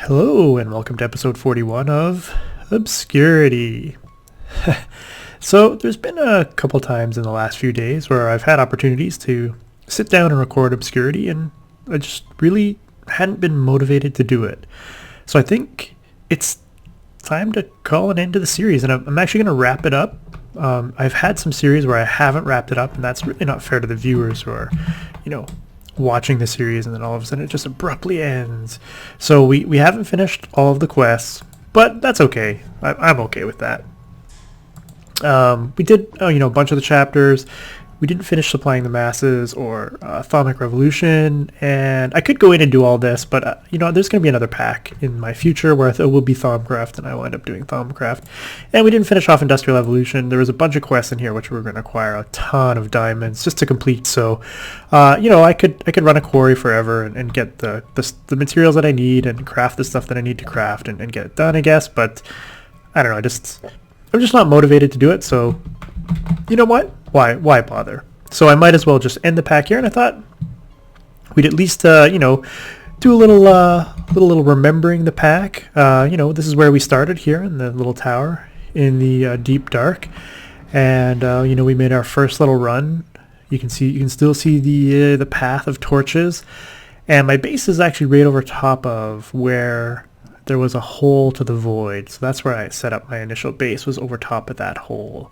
Hello and welcome to episode 41 of Obscurity. So there's been a couple times in the last few days where I've had opportunities to sit down and record Obscurity, and I just really hadn't been motivated to do it. So I think it's time to call an end to the series, and I'm actually going to wrap it up. I've had some series where I haven't wrapped it up, and that's really not fair to the viewers who are, watching the series and then all of a sudden it just abruptly ends. So we haven't finished all of the quests, but that's okay. I'm okay with that. We did a bunch of the chapters. We didn't finish supplying the masses or Atomic Revolution, and I could go in and do all this, but there's going to be another pack in my future where it will be Thaumcraft, and I will end up doing Thaumcraft. And we didn't finish off Industrial Evolution. There was a bunch of quests in here which were going to require a ton of diamonds just to complete. So, I could run a quarry forever and get the materials that I need and craft the stuff that I need to craft and get it done, I guess. But I don't know. I'm just not motivated to do it. So, you know what? Why bother? So I might as well just end the pack here, and I thought we'd at least do a little remembering the pack. This is where we started here in the little tower in the deep dark, and we made our first little run. You can still see the path of torches, and my base is actually right over top of where there was a hole to the void. So that's where I set up my initial base, was over top of that hole,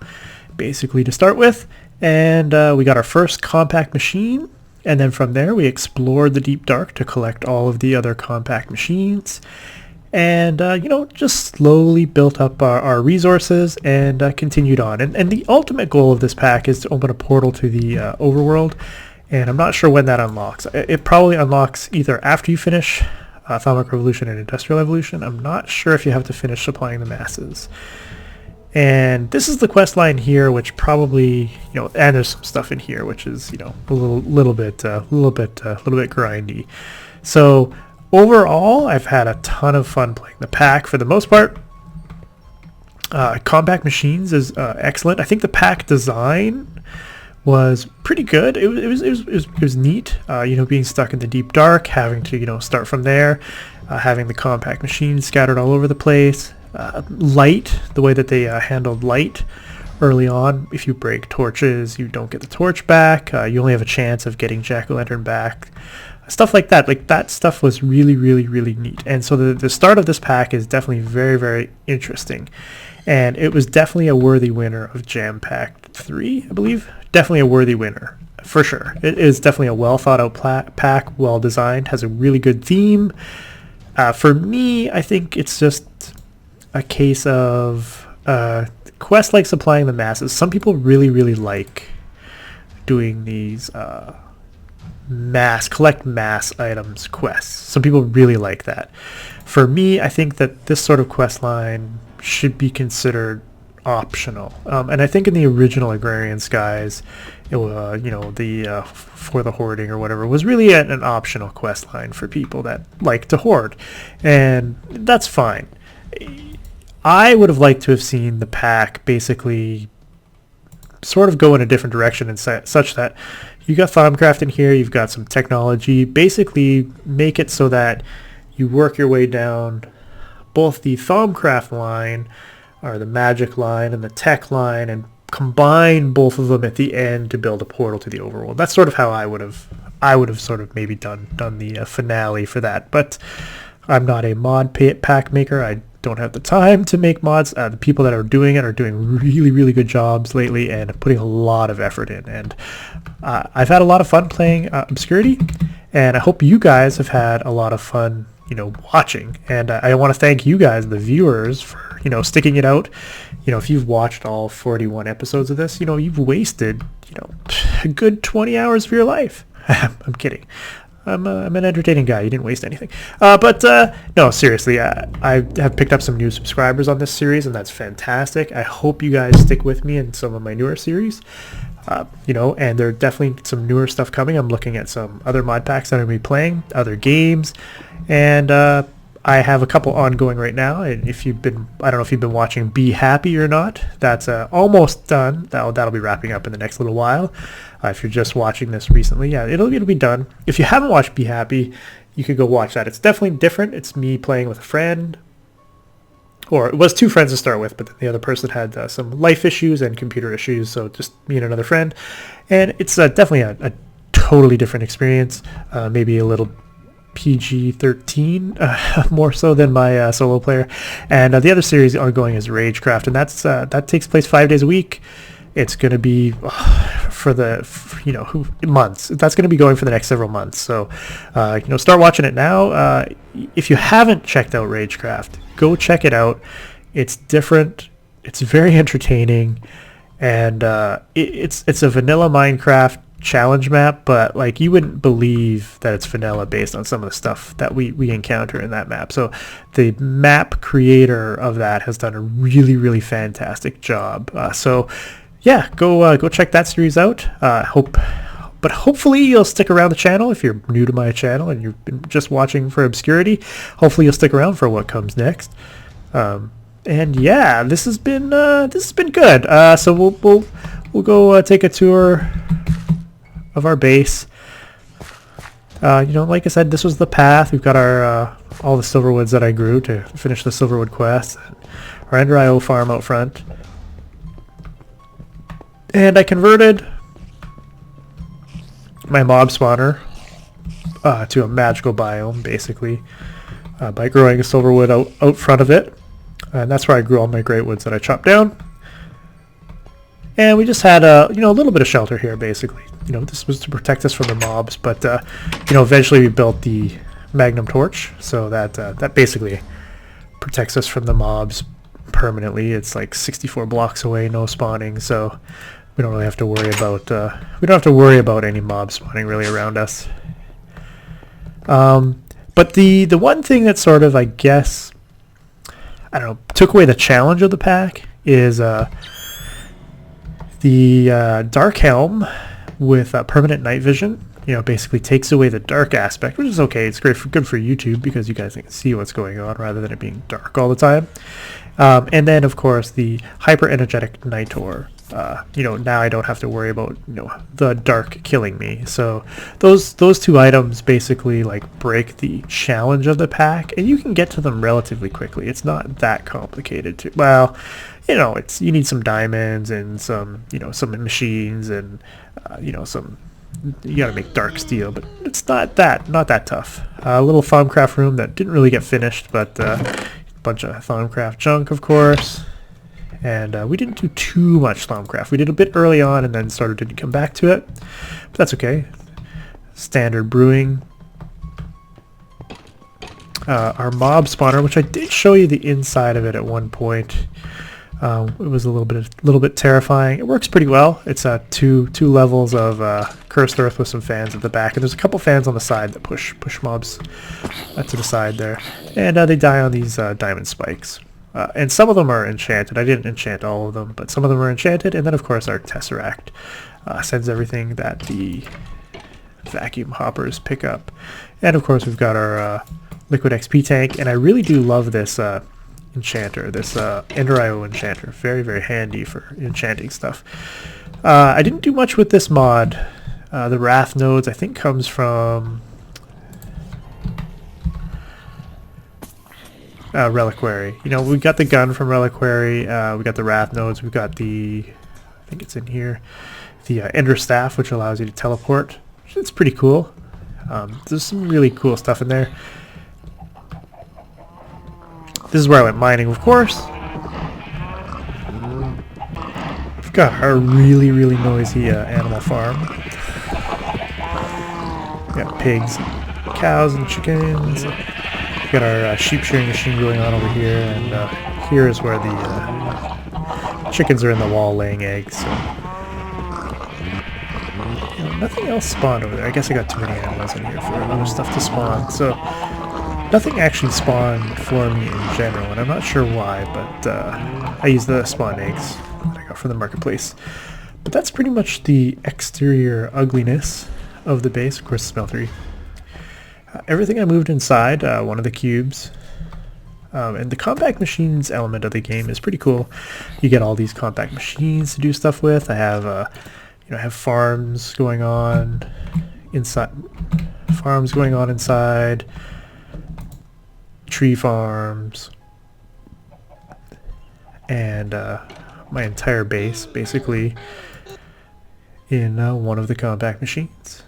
basically, to start with. And we got our first compact machine, and then from there we explored the deep dark to collect all of the other compact machines, and just slowly built up our resources and continued on. And the ultimate goal of this pack is to open a portal to the overworld, and I'm not sure when that unlocks. It probably unlocks either after you finish Atomic Revolution and Industrial Evolution. I'm not sure if you have to finish supplying the masses. And this is the quest line here, which probably, and there's some stuff in here which is, a little bit grindy. So overall, I've had a ton of fun playing the pack for the most part. Compact Machines is excellent. I think the pack design was pretty good. It was neat. Being stuck in the deep dark, having to start from there, having the compact machines scattered all over the place. Light, the way that they handled light early on. If you break torches, you don't get the torch back. You only have a chance of getting jack-o'-lantern back. Stuff like that. Like, that stuff was really, really, really neat. And so the start of this pack is definitely very, very interesting. And it was definitely a worthy winner of Jampacked II, I believe. Definitely a worthy winner, for sure. It is definitely a well-thought-out pack, well-designed, has a really good theme. For me, I think it's just a case of quests like supplying the masses. Some people really, really like doing these collect mass items quests. Some people really like that. For me, I think that this sort of quest line should be considered optional. And I think in the original Agrarian Skies, the for the hoarding or whatever was really an optional quest line for people that like to hoard, and that's fine. I would have liked to have seen the pack basically sort of go in a different direction, and such that you got Thaumcraft in here, you've got some technology, basically make it so that you work your way down both the Thaumcraft line, or the magic line, and the tech line, and combine both of them at the end to build a portal to the overworld. That's sort of how I would have sort of maybe done the finale for that. But I'm not a mod pack maker. I don't have the time to make mods. The people that are doing it are doing really, really good jobs lately and putting a lot of effort in. And I've had a lot of fun playing Obscurity, and I hope you guys have had a lot of fun, watching. And I want to thank you guys, the viewers, for sticking it out. If you've watched all 41 episodes of this, you've wasted a good 20 hours of your life. I'm kidding. I'm an entertaining guy. You didn't waste anything. But no, seriously, I have picked up some new subscribers on this series, and that's fantastic. I hope you guys stick with me in some of my newer series. And there are definitely some newer stuff coming. I'm looking at some other mod packs that I'm going to be playing, other games, and I have a couple ongoing right now. And I don't know if you've been watching Be Happy or not. That's almost done. That'll be wrapping up in the next little while. If you're just watching this recently, it'll be done. If you haven't watched Be Happy, you could go watch that. It's definitely different. It's me playing with a friend, or it was 2 friends to start with, but then the other person had some life issues and computer issues, so just me and another friend. And it's definitely a totally different experience, maybe a little PG-13 more so than my solo player. And the other series ongoing is Ragecraft, and that takes place 5 days a week. It's going to be months. That's going to be going for the next several months. So start watching it now. If you haven't checked out Ragecraft, go check it out. It's different. It's very entertaining, and it's a vanilla Minecraft challenge map, but like you wouldn't believe that it's vanilla based on some of the stuff that we encounter in that map. So the map creator of that has done a really fantastic job. So yeah, go check that series out. But hopefully you'll stick around the channel. If you're new to my channel and you've been just watching for Obscurity, hopefully you'll stick around for what comes next. And yeah, this has been good. So we'll go take a tour of our base. Like I said, this was the path. We've got our all the silverwoods that I grew to finish the silverwood quest. Our Ender IO farm out front. And I converted my mob spawner to a magical biome, basically, by growing a silverwood out front of it. And that's where I grew all my great woods that I chopped down. And we just had a little bit of shelter here, basically. This was to protect us from the mobs, but eventually we built the Magnum torch, so that basically protects us from the mobs permanently. It's like 64 blocks away, no spawning, so we don't really have to worry about any mobs spawning really around us. But the one thing that sort of, I guess, I don't know, took away the challenge of the pack is the Dark Helm with permanent night vision. Basically takes away the dark aspect, which is okay. It's good for YouTube because you guys can see what's going on rather than it being dark all the time. And then of course the hyper energetic Nitor. Now I don't have to worry about the dark killing me. So those 2 items basically like break the challenge of the pack, and you can get to them relatively quickly. It's not that complicated to, well, you need some diamonds and some machines and you gotta make dark steel, but it's not that tough. A little Thaumcraft room that didn't really get finished, but a bunch of Thaumcraft junk, of course. And we didn't do too much Thaumcraft. We did a bit early on and then started to come back to it, but that's okay. Standard brewing. Our mob spawner, which I did show you the inside of it at one point. It was a little bit terrifying. It works pretty well. It's two levels of cursed earth with some fans at the back, and there's a couple fans on the side that push mobs to the side there, and they die on these diamond spikes. And some of them are enchanted. I didn't enchant all of them, but some of them are enchanted. And then of course our Tesseract sends everything that the vacuum hoppers pick up. And of course we've got our liquid XP tank, and I really do love this enchanter, this Ender IO enchanter. Very handy for enchanting stuff. I didn't do much with this mod. The Wrath nodes I think comes from Reliquary. We got the gun from Reliquary, we got the Wrath nodes, we've got the, I think it's in here, the Ender Staff, which allows you to teleport. It's pretty cool. There's some really cool stuff in there. This is where I went mining, of course. We've got our really noisy animal farm. We got pigs, cows, and chickens. We've got our sheep shearing machine going on over here, and here is where the chickens are in the wall laying eggs. So. Nothing else spawned over there. I guess I got too many animals in here for other stuff to spawn. So nothing actually spawned for me in general, and I'm not sure why, but I use the spawn eggs that I got from the marketplace. But that's pretty much the exterior ugliness of the base. Of course, smeltery. Everything I moved inside, one of the cubes. And the compact machines element of the game is pretty cool. You get all these compact machines to do stuff with. I have, I have farms going on inside, farms going on inside, tree farms, and my entire base basically in one of the compact machines.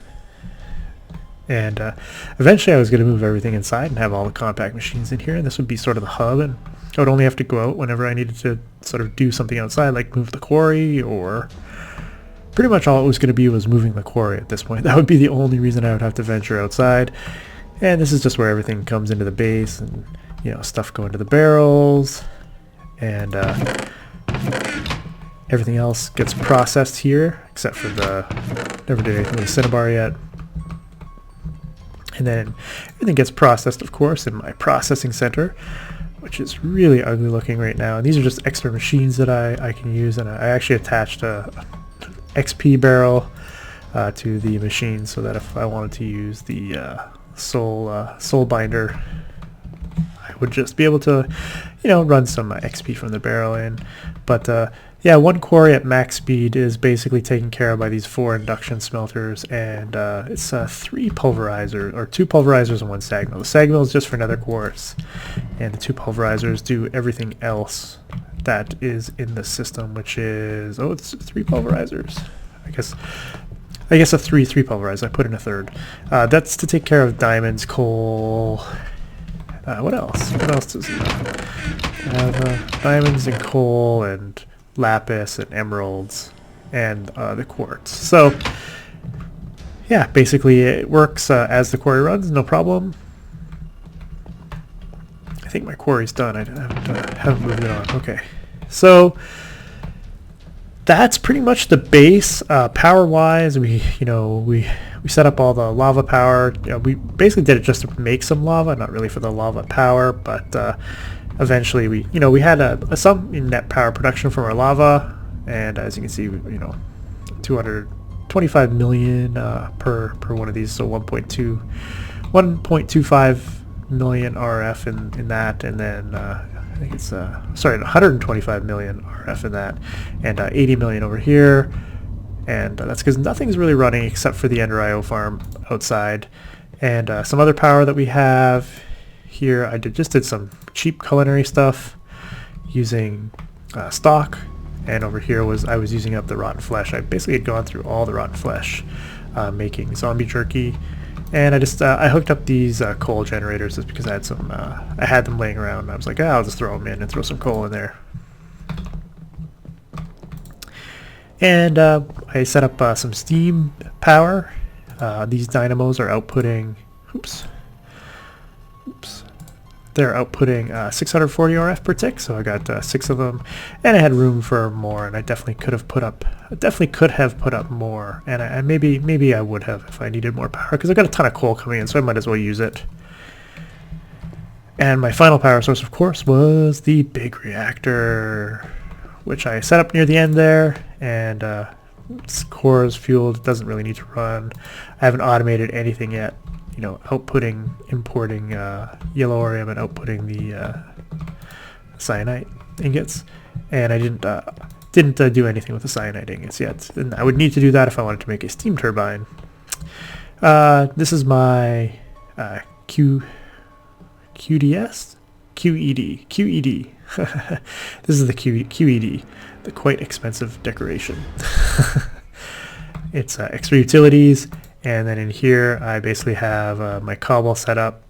And eventually I was going to move everything inside and have all the compact machines in here, and this would be sort of the hub, and I would only have to go out whenever I needed to sort of do something outside, like move the quarry, or pretty much all it was going to be was moving the quarry at this point. That would be the only reason I would have to venture outside. And this is just where everything comes into the base, and you know, stuff go into the barrels, and everything else gets processed here, except for never did anything with the Cinnabar yet. And then everything gets processed, of course, in my processing center, which is really ugly looking right now. And these are just extra machines that I can use, and I actually attached a XP barrel to the machine so that if I wanted to use the soul binder, I would just be able to, you know, run some XP from the barrel in. But yeah, one quarry at max speed is basically taken care of by these 4 induction smelters, and it's 3 pulverizers, or 2 pulverizers and 1 sag mill. The sag mill is just for nether quartz, and the 2 pulverizers do everything else that is in the system, which is, oh, it's 3 pulverizers. I guess a 3 pulverizers. I put in a third. That's to take care of diamonds, coal. What else? What else does it have? Diamonds and coal and lapis and emeralds and the quartz. So yeah, basically it works as the quarry runs, no problem. I think my quarry's done. I haven't moved it on. Okay, so that's pretty much the base. Power wise, we set up all the lava power. We basically did it just to make some lava, not really for the lava power, but eventually we had some net power production from our lava, and as you can see, 225 million per one of these, so 1.25 million RF in that, and then I think it's 125 million RF in that, and 80 million over here, and that's because nothing's really running except for the Ender IO farm outside, and some other power that we have here. I just did some cheap culinary stuff using stock, and over here I was using up the rotten flesh. I basically had gone through all the rotten flesh making zombie jerky, and I hooked up these coal generators just because I had them laying around, and I was like, I'll just throw them in and throw some coal in there. And I set up some steam power. These dynamos are outputting, they're outputting 640 RF per tick, so I got 6 of them, and I had room for more, and I definitely could have put up more, and maybe I would have if I needed more power, because I've got a ton of coal coming in, so I might as well use it. And my final power source, of course, was the big reactor, which I set up near the end there, and core is fueled. It doesn't really need to run. I haven't automated anything yet, importing yellow orium and outputting the cyanite ingots, and I didn't do anything with the cyanite ingots yet, and I would need to do that if I wanted to make a steam turbine. This is my QED. This is the QED, the quite expensive decoration. It's extra utilities, and then in here I basically have my cobble set up.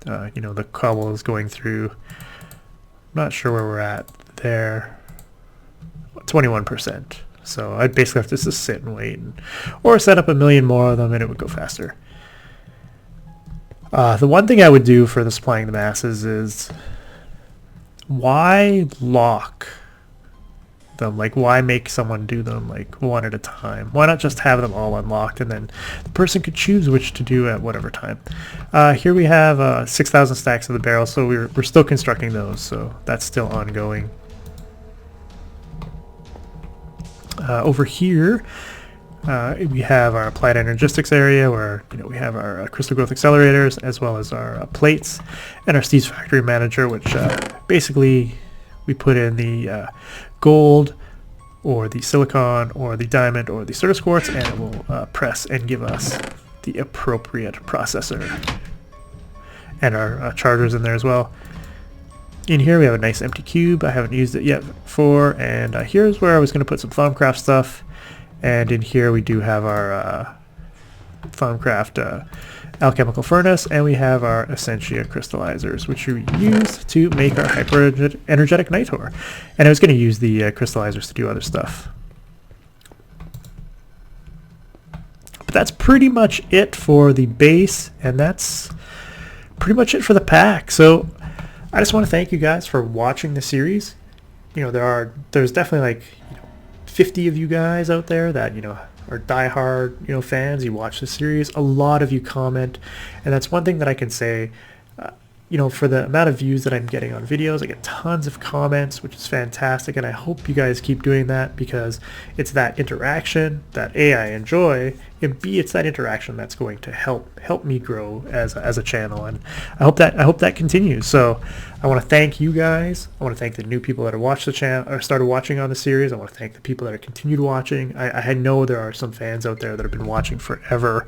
The cobble is going through, I'm not sure where we're at there, 21%. So I'd basically have to just sit and wait, or set up a million more of them and it would go faster. The one thing I would do for the supplying the masses is, why lock them? Like, why make someone do them like one at a time? Why not just have them all unlocked, and then the person could choose which to do at whatever time? Here we have 6,000 stacks of the barrel, so we're still constructing those, so that's still ongoing. Over here we have our applied energistics area, where we have our crystal growth accelerators, as well as our plates, and our Steve's factory manager, which basically we put in the gold or the silicon or the diamond or the Certus quartz, and it will press and give us the appropriate processor. And our chargers in there as well. In here we have a nice empty cube. I haven't used it yet before, and here's where I was going to put some Thaumcraft stuff. And in here we do have our Thaumcraft alchemical furnace, and we have our Essentia crystallizers, which we use to make our hyper-energetic Nitor. And I was going to use the crystallizers to do other stuff. But that's pretty much it for the base, and that's pretty much it for the pack. So I just want to thank you guys for watching the series. You know, there's definitely like 50 of you guys out there that, you know, are diehard, fans. You watch the series. A lot of you comment, and that's one thing that I can say. For the amount of views that I'm getting on videos, I get tons of comments, which is fantastic, and I hope you guys keep doing that, because it's that interaction that A, I enjoy, and B, it's that interaction that's going to help me grow as a channel, and I hope that continues. So I want to thank you guys. I want to thank the new people that have watched the channel or started watching on the series. I want to thank the people that have continued watching. I know there are some fans out there that have been watching forever,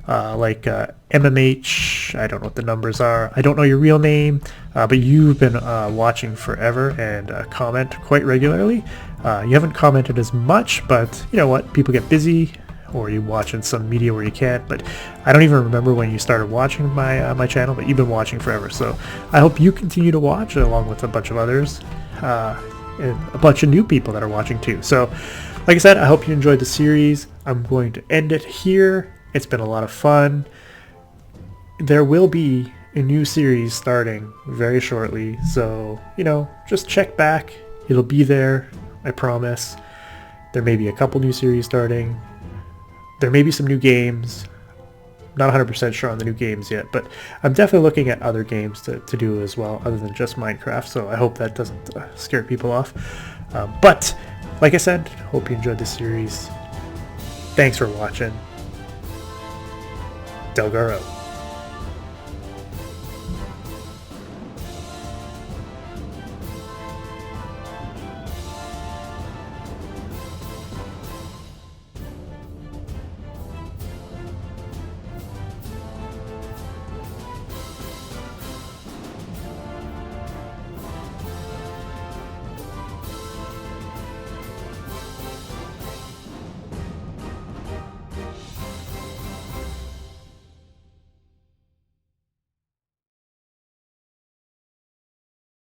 like MMH. I don't know what the numbers are. I don't know your real name, but you've been watching forever and comment quite regularly. You haven't commented as much, but you know what? People get busy, or you watch in some media where you can't. But I don't even remember when you started watching my channel, but you've been watching forever. So I hope you continue to watch, along with a bunch of others, and a bunch of new people that are watching too. So like I said, I hope you enjoyed the series. I'm going to end it here. It's been a lot of fun. There will be a new series starting very shortly, so just check back. It'll be there, I promise. There may be a couple new series starting. There may be some new games. Not 100% sure on the new games yet, but I'm definitely looking at other games to do as well, other than just Minecraft, so I hope that doesn't scare people off. But like I said, hope you enjoyed this series. Thanks for watching. Delgar out.